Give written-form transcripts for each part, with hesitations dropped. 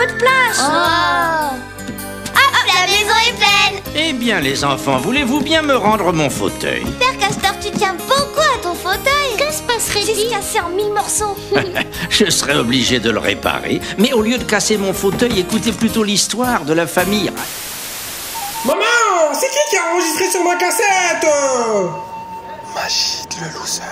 peu de place. Oh. Hop, la maison est pleine. Eh bien, les enfants, voulez-vous bien me rendre mon fauteuil? Père Castor, tu tiens beaucoup à ton fauteuil. Que se passerait-il Si se cassait en 1000 morceaux. Je serais obligé de le réparer. Mais au lieu de casser mon fauteuil, écoutez plutôt l'histoire de la famille. Maman, c'est qui a enregistré sur ma cassette? Majid le loser.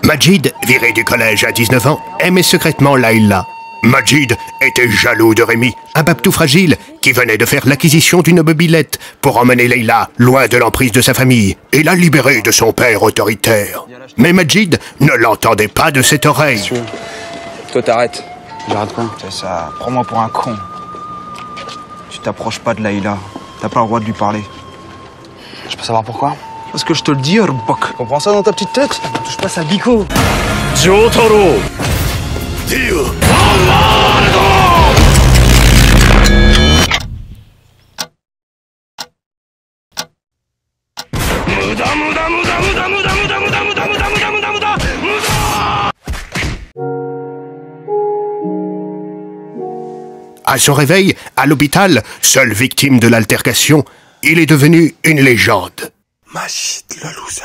Majid, viré du collège à 19 ans, aimait secrètement Layla. Majid était jaloux de Rémi, un babtou fragile qui venait de faire l'acquisition d'une mobilette pour emmener Layla loin de l'emprise de sa famille et la libérer de son père autoritaire. Mais Majid ne l'entendait pas de cette oreille. Toi t'arrêtes. J'arrête quoi? C'est ça, prends-moi pour un con. Tu t'approches pas de Layla, t'as pas le droit de lui parler. Je peux savoir pourquoi? Parce que je te le dis, Arbok. Comprends ça dans ta petite tête? Touche pas ça, Biko. Jotaro. À son réveil, à l'hôpital, seule victime de l'altercation, il est devenu une légende. Majid le loser.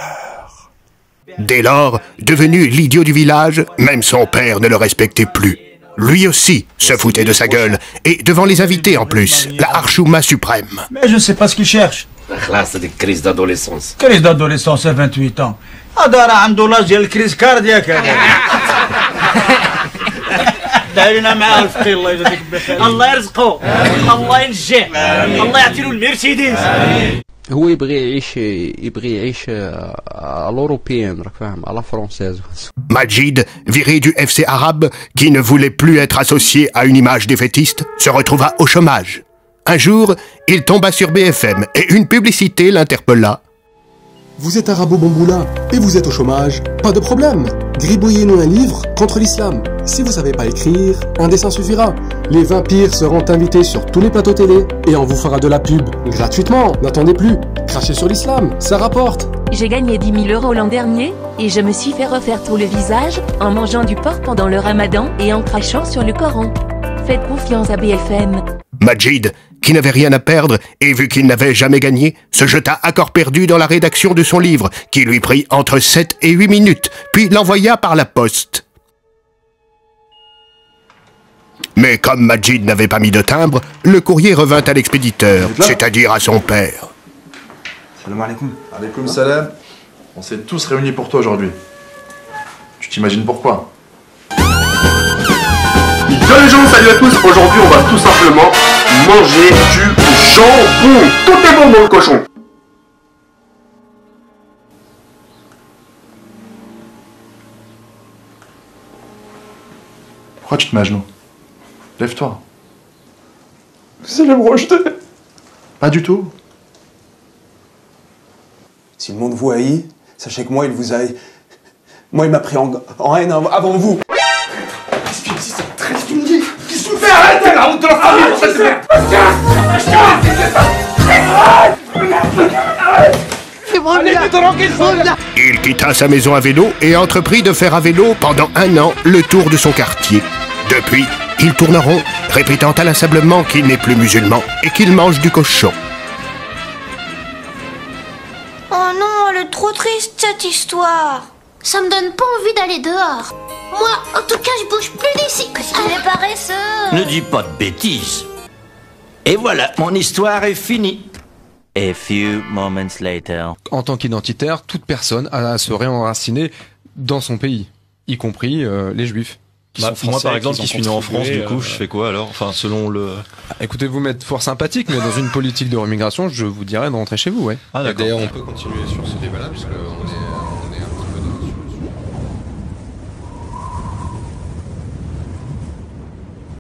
Dès lors, devenu l'idiot du village, même son père ne le respectait plus. Lui aussi se foutait de sa gueule, et devant les invités en plus, la Archouma suprême. Mais je ne sais pas ce qu'il cherche. C'est des crises d'adolescence. Crise d'adolescence à 28 ans. Adara Amdullah, j'ai le crise cardiaque. دايرنا معاه الفقير الله يجزيك بخير الله يرزقه الله ينجيه الله يعطي له المرسيدس هو يبغي يعيش à l'européenne, راك فاهم, à la française. Majid, viré du FC arabe, qui ne voulait plus être associé à une image défaitiste, se retrouva au chômage. Un jour, il tomba sur BFM et une publicité l'interpella. Vous êtes arabo-bamboula et vous êtes au chômage, pas de problème. Gribouillez-nous un livre contre l'islam. Si vous savez pas écrire, un dessin suffira. Les vampires seront invités sur tous les plateaux télé et on vous fera de la pub gratuitement. N'attendez plus. Crachez sur l'islam, ça rapporte. J'ai gagné 10 000 € l'an dernier et je me suis fait refaire tout le visage en mangeant du porc pendant le ramadan et en crachant sur le Coran. Faites confiance à BFM. Majid, qui n'avait rien à perdre et vu qu'il n'avait jamais gagné, se jeta à corps perdu dans la rédaction de son livre, qui lui prit entre 7 et 8 minutes, puis l'envoya par la poste. Mais comme Majid n'avait pas mis de timbre, le courrier revint à l'expéditeur, c'est-à-dire à son père. Salam alaikum. Alaikum salam. On s'est tous réunis pour toi aujourd'hui. Tu t'imagines pourquoi? Salut les gens, salut à tous. Aujourd'hui, on va tout simplement manger du jambon. Tout est bon dans le cochon. Pourquoi tu te mets à genoux? Lève-toi. Vous allez me rejeter. Pas du tout. Si le monde vous haït, sachez que moi, il vous haït. Moi, il m'a pris en haine avant vous. Qu'est-ce que tu me dis? C'est très fini. Qu'est-ce que tu me fais? Arrêtez la honte de la famille pour cette merde. Il quitta sa maison à vélo et entreprit de faire à vélo pendant 1 an le tour de son quartier. Depuis, il tourne rond, répétant inlassablement qu'il n'est plus musulman et qu'il mange du cochon. Oh non, elle est trop triste cette histoire. Ça me donne pas envie d'aller dehors. Moi, en tout cas, je bouge plus d'ici. Parce qu'il est paresseux. Ne dis pas de bêtises. Et voilà, mon histoire est finie. A few moments later. En tant qu'identitaire, toute personne a à se réenraciner dans son pays, y compris les juifs. Moi par exemple qui suis né en France, du coup je fais quoi alors? Enfin selon le... Écoutez, vous m'êtes fort sympathique, mais dans une politique de rémigration, je vous dirais de rentrer chez vous, ouais. Ah d'accord. D'ailleurs on peut continuer sur ce débat là, puisque on est...